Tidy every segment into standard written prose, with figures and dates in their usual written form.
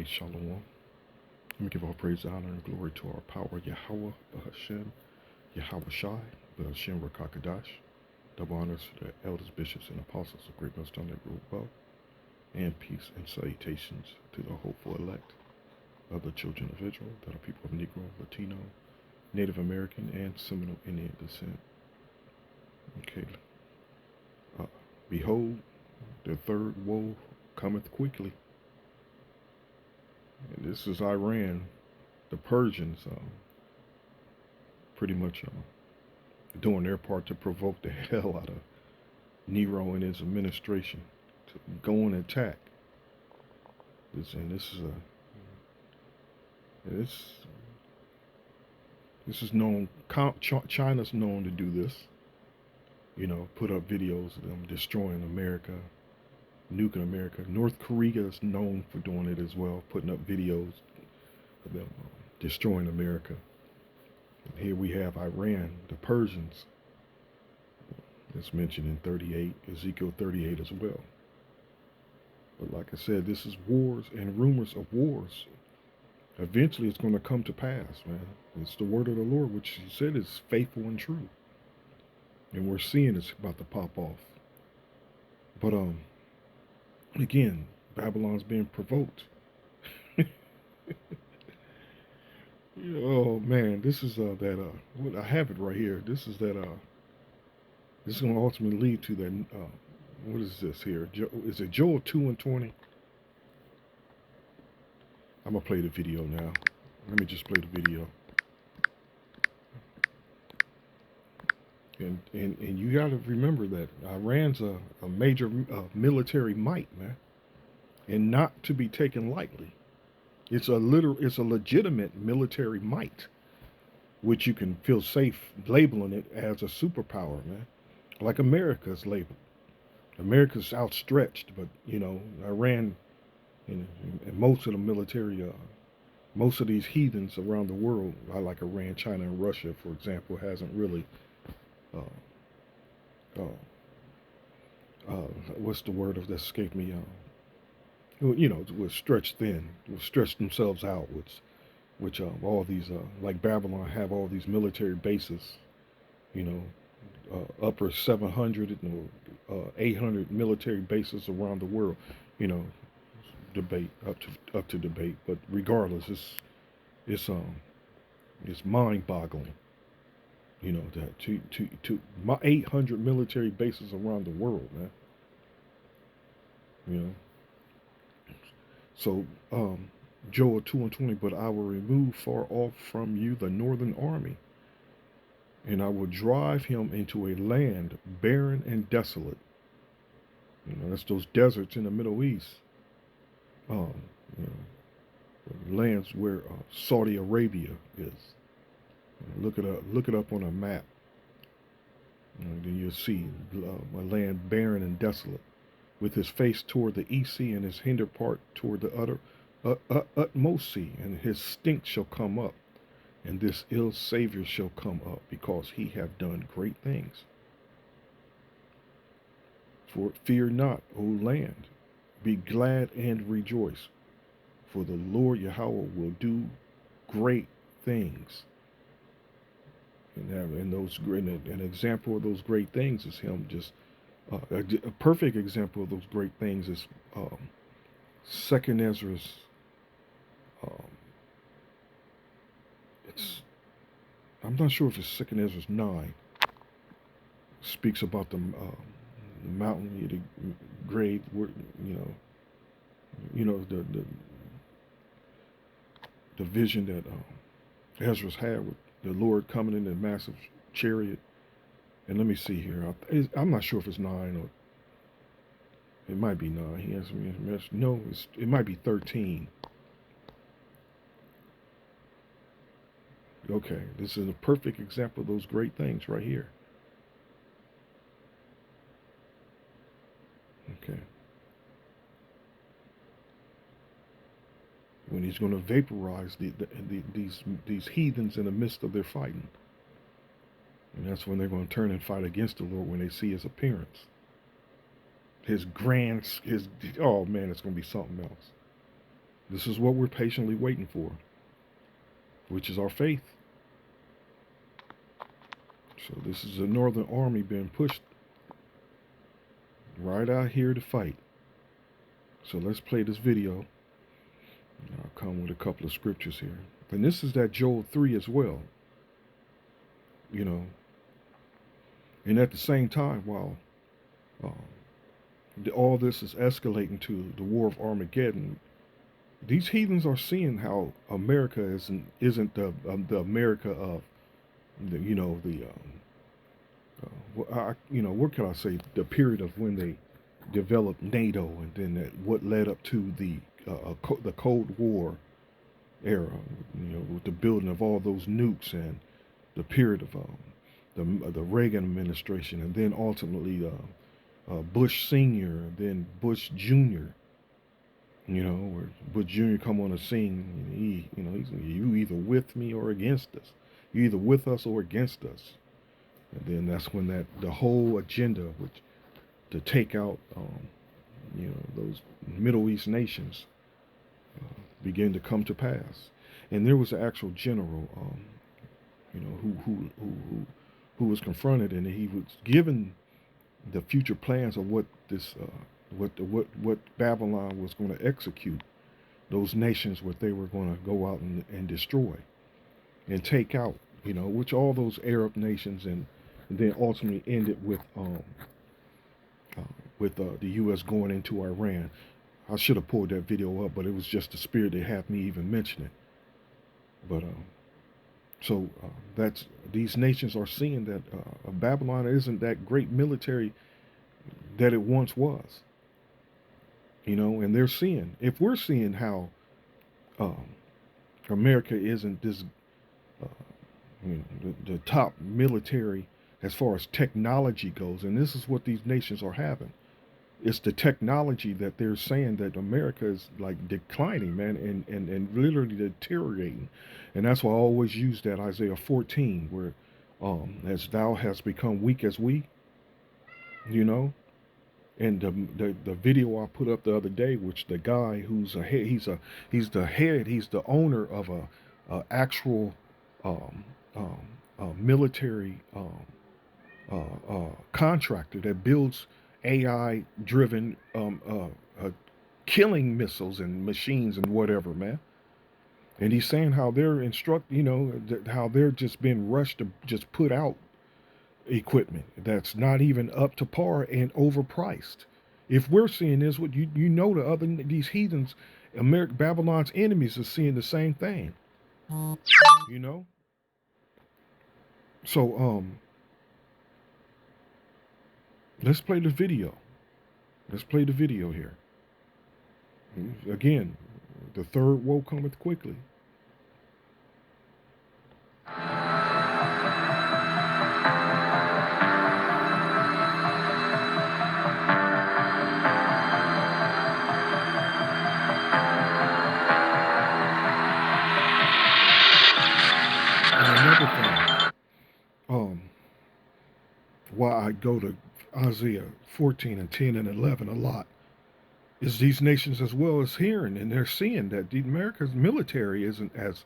Hey, Shalom. Let me give all praise, honor, and glory to our power, Yahweh, Bahashem, Yahweh Shai, Bahashem Rakakadash. Double honors to the elders, bishops, and apostles of Great Millstone that rule well, and peace and salutations to the hopeful elect of the children of Israel, that are people of Negro, Latino, Native American, and Seminole Indian descent. Okay. Uh, Behold, the third woe cometh quickly. And this is Iran. The Persians pretty much doing their part to provoke the hell out of Nero and his administration to go and attack. This this is known. China's known to do this. You know, put up videos of them destroying America, nuking America. North Korea is known for doing it as well, putting up videos of them destroying America. And here we have Iran, the Persians. It's mentioned in 38, Ezekiel 38 as well. But like I said, this is wars and rumors of wars. Eventually it's going to come to pass, man. It's the word of the Lord, which he said is faithful and true. And we're seeing it's about to pop off. But again, Babylon's being provoked. Oh man, this is I have it right here. This is going to ultimately lead to that what is this here? Is it Joel 2:20? I'm gonna play the video now. Let me just play the video. And you got to remember that Iran's a major military might, man, and not to be taken lightly. It's a legitimate military might, which you can feel safe labeling it as a superpower, man. Like America's labeled. America's outstretched, but you know, Iran and most of the military, most of these heathens around the world, like Iran, China, and Russia, for example, hasn't really, uh, uh, what's the word that escaped me? You know, was stretched thin, was stretched themselves out, which all these, like Babylon, have all these military bases, you know, upper 700 and 800 military bases around the world. You know, debate up to debate, but regardless, it's um it's mind-boggling. You know that to my 800 military bases around the world, man. You know, so Joel 2:20, but I will remove far off from you the northern army, and I will drive him into a land barren and desolate. You know, that's those deserts in the Middle East. Um, you know, lands where Saudi Arabia is. Look it up on a map. And then you'll see a land barren and desolate, with his face toward the east sea and his hinder part toward the utmost sea, and his stink shall come up, and this ill Savior shall come up, because he have done great things. For fear not, O land, be glad and rejoice, for the Lord Yahweh will do great things. And an example of those great things is him just a perfect example of those great things is Second Ezra's. Um, it's I'm not sure if it's Second Ezra's 9. Speaks about the mountain, the grave, the vision that Ezra's had with the Lord coming in a massive chariot. And let me see here. I'm not sure if it's 9 or it might be 9. He answered me. No, it might be 13. Okay, this is a perfect example of those great things right here. Okay. When he's going to vaporize these heathens in the midst of their fighting. And that's when they're going to turn and fight against the Lord when they see his appearance. Oh man, it's going to be something else. This is what we're patiently waiting for, which is our faith. So this is the Northern Army being pushed right out here to fight. So let's play this video. I'll come with a couple of scriptures here. And this is that Joel 3 as well. You know, and at the same time, while all this is escalating to the war of Armageddon, these heathens are seeing how America isn't the America of the what can I say, the period of when they developed NATO, and then what led up to the Cold War era, with the building of all those nukes, and the period of the Reagan administration, and then ultimately Bush Senior, and then Bush Junior. Where Bush Junior come on the scene. He's you either with me or against us. You either with us or against us. And then that's when the whole agenda, which to take out, those Middle East nations, began to come to pass. And there was an actual general, who was confronted, and he was given the future plans of what this, what Babylon was going to execute, those nations, what they were going to go out and destroy and take out, which all those Arab nations, and then ultimately ended with the U.S. going into Iran. I should have pulled that video up, but it was just the spirit that had me even mention it. But that's these nations are seeing that Babylon isn't that great military that it once was. And they're seeing, if we're seeing how America isn't this, the top military as far as technology goes, and this is what these nations are having. It's the technology that they're saying that America is like declining, man, and literally deteriorating. And that's why I always use that Isaiah 14, where as thou hast become weak as we, and the video I put up the other day, which the guy who's a head, he's the owner of a actual military contractor that builds AI-driven killing missiles and machines and whatever, man. And he's saying how they're how they're just being rushed to just put out equipment that's not even up to par and overpriced. If we're seeing this, what these heathens, Babylon's enemies, are seeing the same thing. So let's play the video. Let's play the video here. Again, the third woe cometh quickly. And another thing, why I go to Isaiah 14 and 10 and 11 a lot, is these nations as well as hearing, and they're seeing that the America's military isn't as,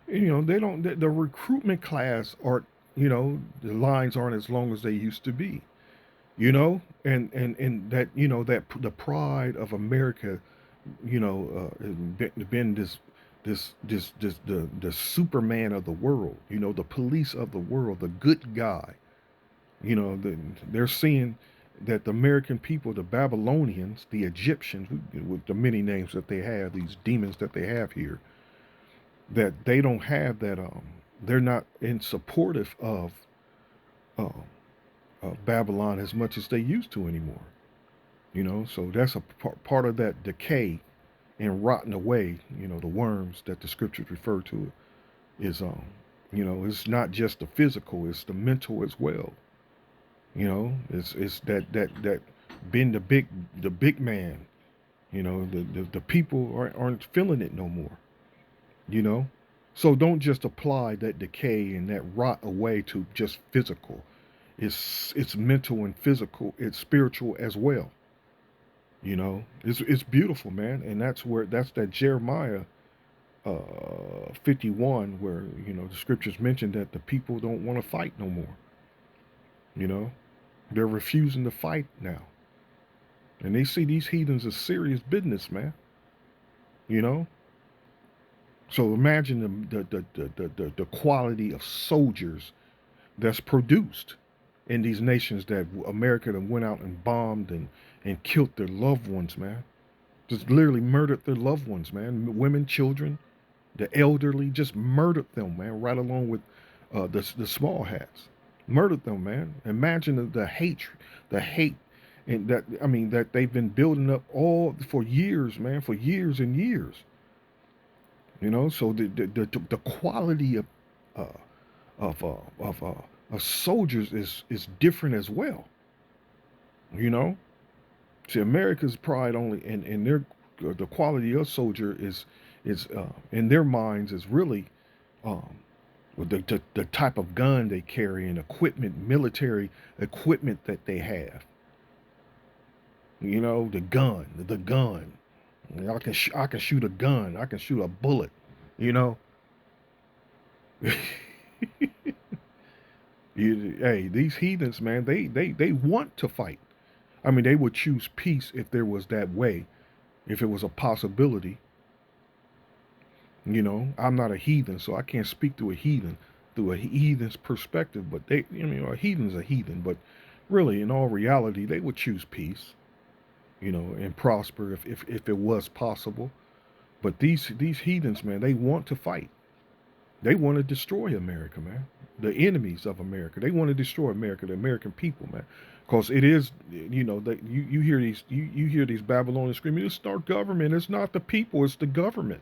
they don't, the recruitment class aren't, the lines aren't as long as they used to be, and that, that the pride of America, been the Superman of the world, the police of the world, the good guy, they're seeing that the American people, the Babylonians, the Egyptians, with the many names that they have, these demons that they have here, that they don't have that. They're not in supportive of Babylon as much as they used to anymore. So that's a part of that decay and rotting away. The worms that the scriptures refer to is, it's not just the physical; it's the mental as well. It's that being the big man. The people aren't feeling it no more. So don't just apply that decay and that rot away to just physical. It's mental and physical. It's spiritual as well. You know, it's beautiful, man, and that's that Jeremiah 51, where the scriptures mention that the people don't want to fight no more. You know, they're refusing to fight now, and they see these heathens as serious business, man. You know, so imagine the quality of soldiers that's produced in these nations that America that went out and bombed and killed their loved ones, man. Just literally murdered their loved ones, man. Women, children, the elderly, just murdered them, man. Right along with the small hats, murdered them, man. Imagine the hate, and that I mean that they've been building up all for years, man, for years and years. So the quality uh, of uh, of uh, of soldiers is different as well. You know, see, America's pride only in their the quality of soldier is in their minds is really um, the type of gun they carry and equipment, military equipment that they have. The gun. I can shoot a gun. I can shoot a bullet. You know, hey, these heathens, man, they want to fight. I mean, they would choose peace if there was that way, if it was a possibility. I'm not a heathen, so I can't speak to a heathen through a heathen's perspective. But a heathen's a heathen. But really, in all reality, they would choose peace, and prosper if it was possible. But these heathens, man, they want to fight. They want to destroy America, man. The enemies of America. They want to destroy America, the American people, man. Because it is, that you hear these Babylonians screaming, it's our government. It's not the people. It's the government.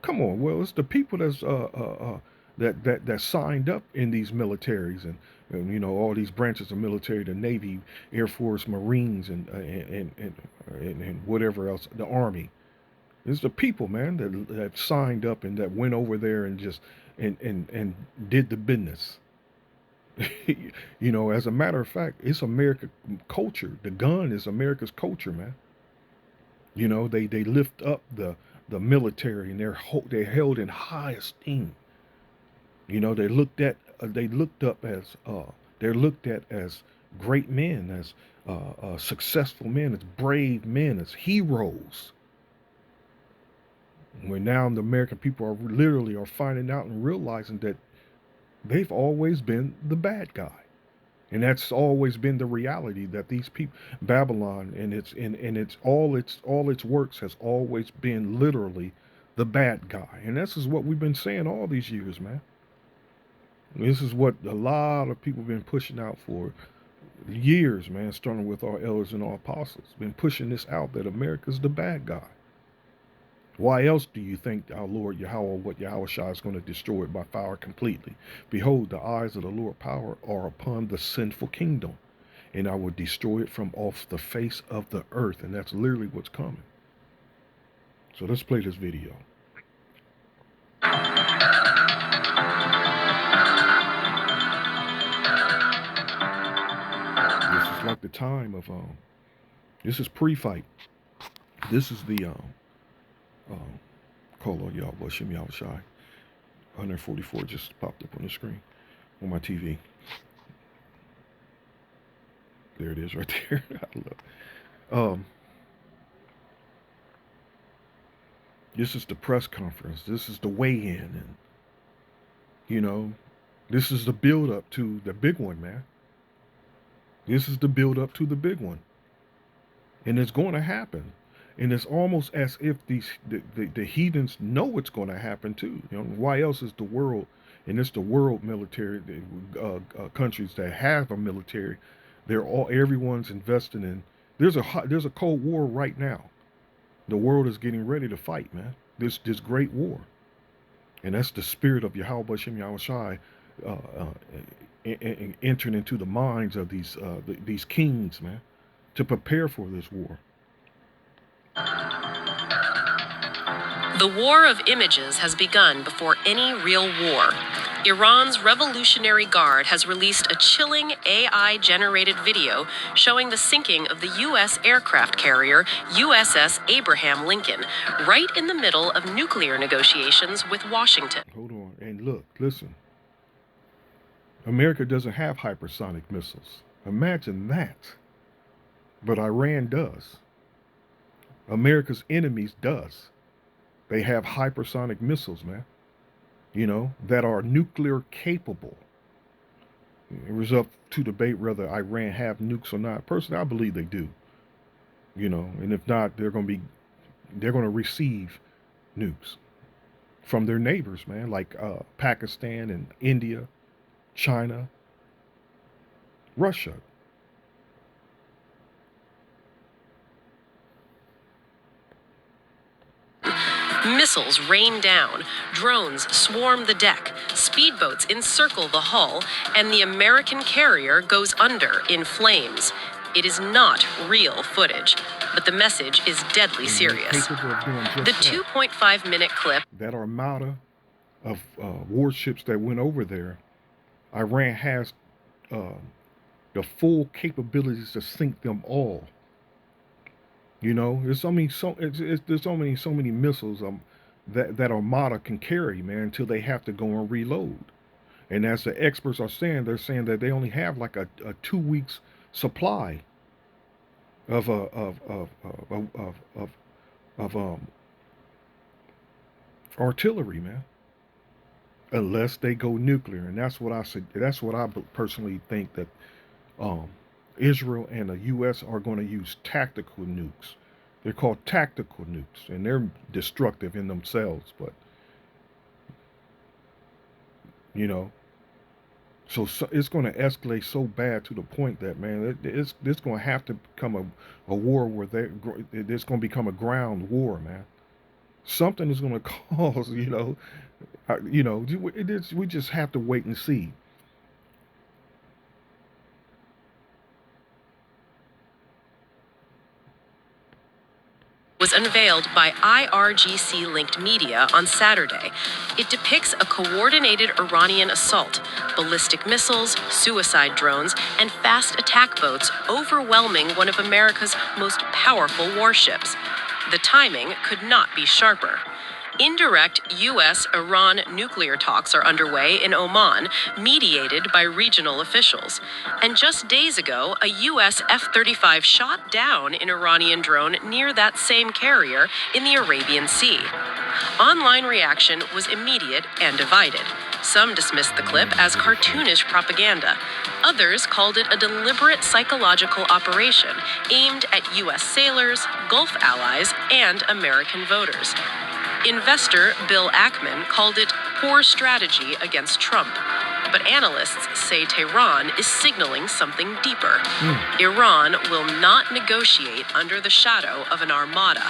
Come on, well, it's the people that signed up in these militaries and all these branches of military, the Navy, Air Force, Marines, and whatever else, the Army. It's the people, man, that signed up and that went over there and just and did the business. As a matter of fact, it's America culture. The gun is America's culture, man. They lift up the military and they're held in high esteem. They looked up as they're looked at as great men, as successful men, as brave men, as heroes. Where now the American people are finding out and realizing that they've always been the bad guy. And that's always been the reality that these people, Babylon, and all its works has always been literally the bad guy. And this is what we've been saying all these years, man. This is what a lot of people have been pushing out for years, man, starting with our elders and our apostles. Been pushing this out that America's the bad guy. Why else do you think our Lord Yahweh, what Yahweh Shai is going to destroy it by fire completely? Behold, the eyes of the Lord power are upon the sinful kingdom, and I will destroy it from off the face of the earth. And that's literally what's coming. So let's play this video. This is like the time of this is pre-fight. This is the call on Yahweh Shem Yahweh Shai. 144 just popped up on the screen on my TV. There it is right there. This is the press conference. This is the weigh-in, and this is the build-up to the big one, man. This is the build-up to the big one, and it's going to happen. And it's almost as if the heathens know it's going to happen too. Why else is the world, and it's the world military countries that have a military, everyone's investing in. There's a Cold War right now. The world is getting ready to fight, man. This great war, and that's the spirit of Yahweh Shem Yahweh Shai entering into the minds of these kings, man, to prepare for this war. The war of images has begun before any real war. Iran's Revolutionary Guard has released a chilling AI-generated video showing the sinking of the U.S. aircraft carrier USS Abraham Lincoln, right in the middle of nuclear negotiations with Washington. Hold on. And look, listen. America doesn't have hypersonic missiles. Imagine that. But Iran does. America's enemies does. They have hypersonic missiles, man. That are nuclear capable. It was up to debate whether Iran have nukes or not. Personally, I believe they do. And if not, they're going to receive nukes from their neighbors, man, like Pakistan and India, China, Russia. Missiles rain down, drones swarm the deck, speedboats encircle the hull, and the American carrier goes under in flames. It is not real footage, but the message is deadly serious. The 2.5-minute clip. That armada of warships that went over there, Iran has the full capabilities to sink them all. There's so many missiles that armada can carry, man, until they have to go and reload. And as the experts are saying, they're saying that they only have like a 2 weeks supply of artillery, man, unless they go nuclear. And that's what I said. That's what I personally think, that Israel and the U.S. are going to use tactical nukes. They're called tactical nukes, and they're destructive in themselves. But so it's going to escalate so bad to the point that, man, it's going to have to become a war where it's going to become a ground war, man. Something is going to cause, we just have to wait and see. Was unveiled by IRGC-linked media on Saturday. It depicts a coordinated Iranian assault, ballistic missiles, suicide drones, and fast attack boats overwhelming one of America's most powerful warships. The timing could not be sharper. Indirect U.S.-Iran nuclear talks are underway in Oman, mediated by regional officials. And just days ago, a U.S. F-35 shot down an Iranian drone near that same carrier in the Arabian Sea. Online reaction was immediate and divided. Some dismissed the clip as cartoonish propaganda. Others called it a deliberate psychological operation aimed at U.S. sailors, Gulf allies, and American voters. Investor Bill Ackman called it poor strategy against Trump. But analysts say Tehran is signaling something deeper. Iran will not negotiate under the shadow of an armada.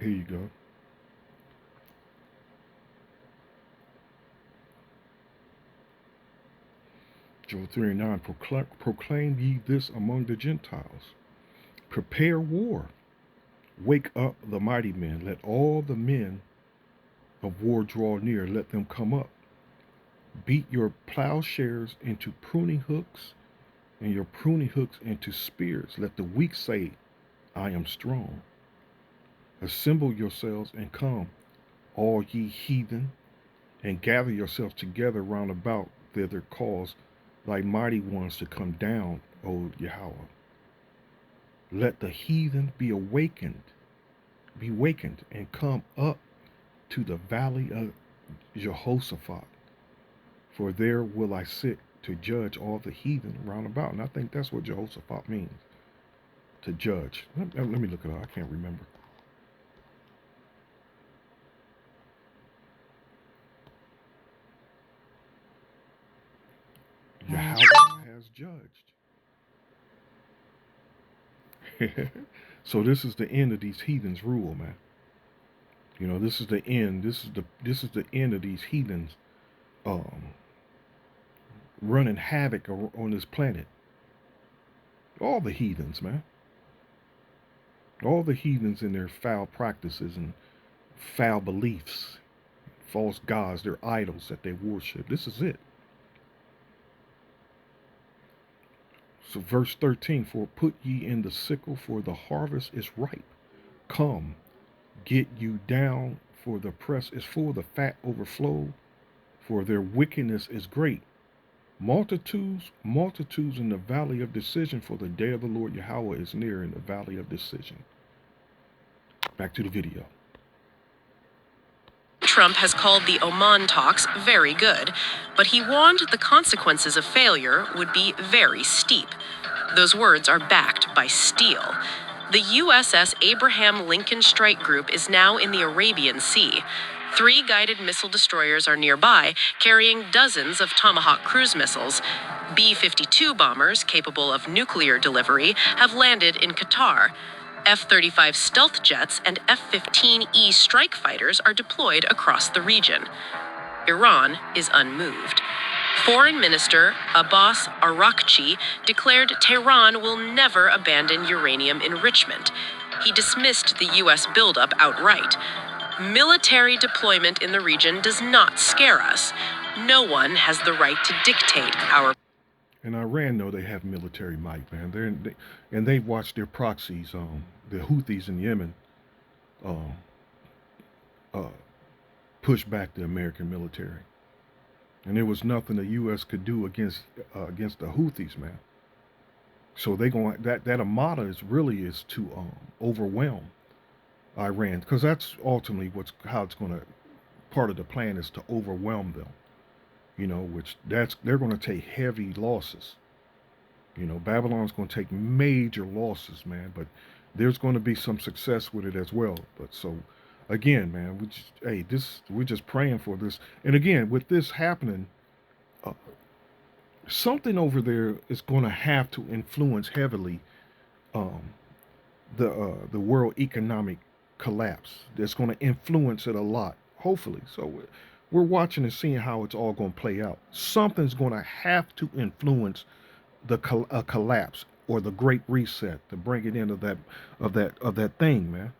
Here you go. Joel 3:9, proclaim ye this among the Gentiles. Prepare war. Wake up the mighty men. Let all the men of war draw near. Let them come up. Beat your plowshares into pruning hooks, and your pruning hooks into spears. Let the weak say, I am strong. Assemble yourselves and come, all ye heathen, and gather yourselves together round about thither, cause thy mighty ones to come down, O Yahweh. Let the heathen be wakened, and come up to the valley of Jehoshaphat, for there will I sit to judge all the heathen round about. And I think that's what Jehoshaphat means, to judge. Let me look it up. I can't remember. Yahweh has judged. So this is the end of these heathens' rule, man. You know, this is the end. This is the end of these heathens um, running havoc on this planet. All the heathens, man. All the heathens in their foul practices and foul beliefs, false gods, their idols that they worship. This is it. So, verse 13, for put ye in the sickle, for the harvest is ripe. Come, get you down, for the press is full, the fat overflow, for their wickedness is great. Multitudes, multitudes in the valley of decision, for the day of the Lord Yahweh is near in the valley of decision. Back to the video. Trump has called the Oman talks very good, but he warned the consequences of failure would be very steep. Those words are backed by steel. The USS Abraham Lincoln Strike Group is now in the Arabian Sea. 3 guided missile destroyers are nearby, carrying dozens of Tomahawk cruise missiles. B 52 bombers, capable of nuclear delivery, have landed in Qatar. F 35 stealth jets and F 15E strike fighters are deployed across the region. Iran is unmoved. Foreign Minister Abbas Araghchi declared Tehran will never abandon uranium enrichment. He dismissed the U.S. buildup outright. Military deployment in the region does not scare us. No one has the right to dictate our. In Iran, though, they have military might, man. And they watch their proxies, the Houthis in Yemen, uh, uh, push back the American military. And there was nothing the U.S. could do against the Houthis, man. So they going that Armada is to overwhelm Iran, because that's ultimately how it's going to, part of the plan is to overwhelm them. You know, which they're going to take heavy losses. You know, Babylon's going to take major losses, man. But there's going to be some success with it as well. But so, again, man, we're just praying for this. And again, with this happening, uh, something over there is going to have to influence heavily um, the world economic collapse. That's going to influence it a lot, hopefully. So we're watching and seeing how it's all going to play out. Something's going to have to influence the collapse or the great reset to bring it into that thing, man.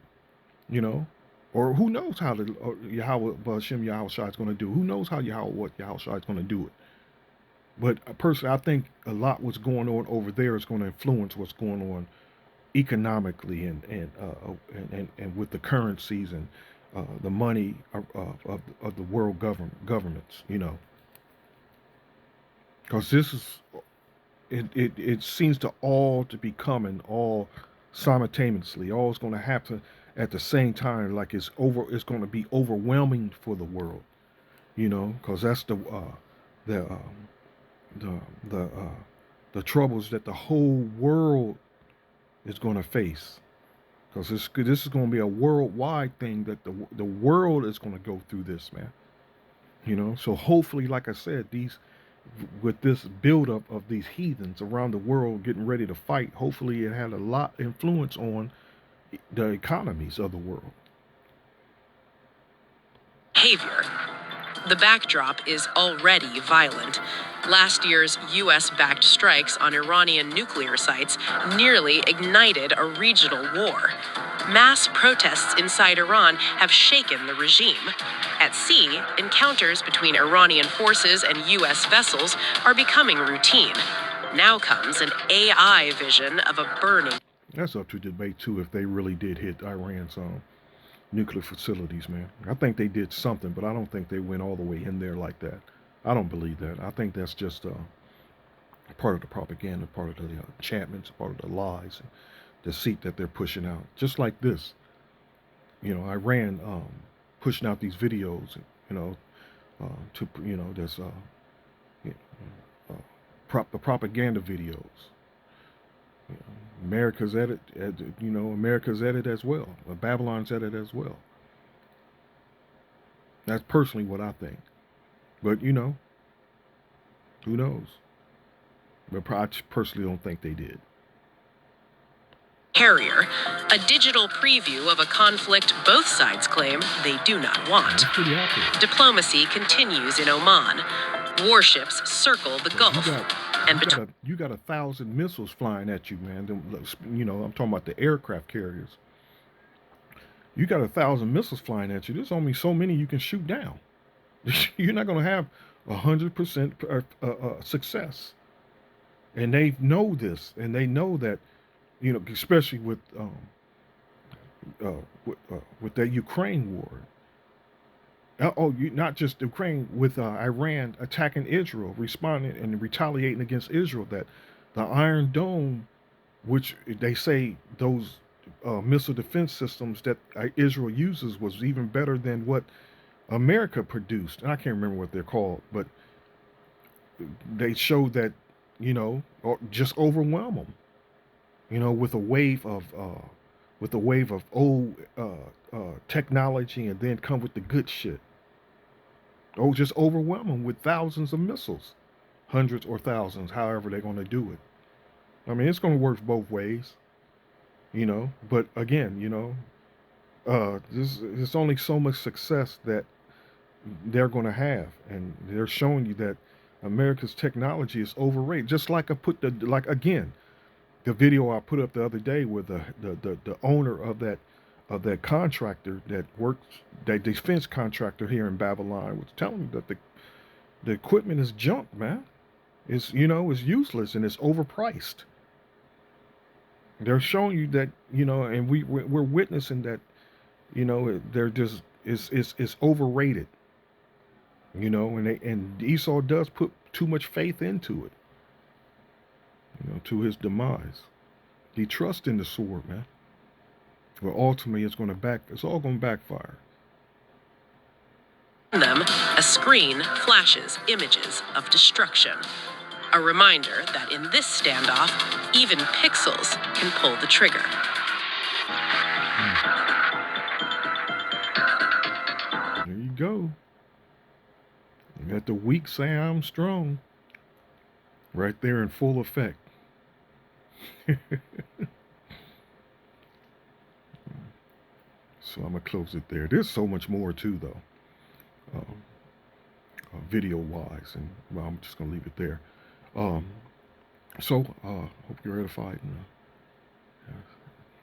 You know, or who knows how the Yahweh Hashem Yahweh Shai is going to do? Who knows how Yahweh Shai is going to do it? But personally, I think a lot what's going on over there is going to influence what's going on economically and with the currencies and the money of the world governments. You know, because this is it seems to all to be coming all simultaneously. All is going to happen at the same time, like it's going to be overwhelming for the world. You know, because that's the the the uh, the troubles that the whole world is going to face. Because this is going to be a worldwide thing that the world is going to go through this, man. You know, so hopefully, like I said, these with this buildup of these heathens around the world getting ready to fight, hopefully it had a lot influence on the economies of the world. Behavior. The backdrop is already violent. Last year's U.S. backed strikes on Iranian nuclear sites nearly ignited a regional war. Mass protests inside Iran have shaken the regime. At sea, encounters between Iranian forces and U.S. vessels are becoming routine. Now comes an AI vision of a burning. That's up to debate too if they really did hit Iran's nuclear facilities, man. I think they did something, but I don't think they went all the way in there like that. I don't believe that. I think that's just part of the propaganda, part of the enchantments, part of the lies and deceit that they're pushing out. Just like this, you know, Iran pushing out these videos, you know, to you know, there's the propaganda videos. You know, America's at it, you know, America's at it as well. Babylon's at it as well. That's personally what I think. But, you know, who knows? But I personally don't think they did. carrier, a digital preview of a conflict both sides claim they do not want. That's pretty accurate. Diplomacy continues in Oman. Warships circle the Gulf. You got 1,000 missiles flying at you, man. I'm talking about the aircraft carriers. You got 1,000 missiles flying at you. There's only so many you can shoot down. You're not going to have 100% success. And they know this, and they know that, especially with that Ukraine war. Not just Ukraine, with Iran attacking Israel, responding and retaliating against Israel. That the Iron Dome, which they say those missile defense systems that Israel uses, was even better than what America produced. And I can't remember what they're called, but they showed that, or just overwhelm them, with a wave of old technology, and then come with the good shit. Oh, just overwhelm them with thousands of missiles, hundreds or thousands, however they're going to do it. I mean, it's going to work both ways, But again, there's only so much success that they're going to have, and they're showing you that America's technology is overrated. Just like the video I put up the other day with the owner of that contractor that works, that defense contractor here in Babylon, was telling me that the equipment is junk, man. It's useless and it's overpriced. They're showing you that, and we're witnessing that, they're just it's overrated. And Esau does put too much faith into it, to his demise. He trusts in the sword, man. But ultimately, it's all going to backfire. Them, a screen flashes images of destruction. A reminder that in this standoff, even pixels can pull the trigger. There you go. You got the weak say I'm strong. Right there in full effect. So I'm going to close it there. There's so much more too, though, video-wise, and I'm just going to leave it there. Hope you're edified, and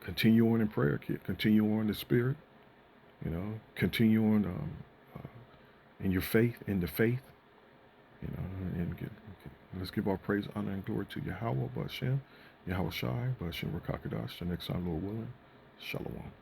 continue on in prayer, kid. Continue on in the spirit. Continue on in your faith, in the faith. Let's give our praise, honor, and glory to Yahweh, Bashem, Yahweh Shai, Bashem Rakakadash, the next time, Lord willing. Shalom.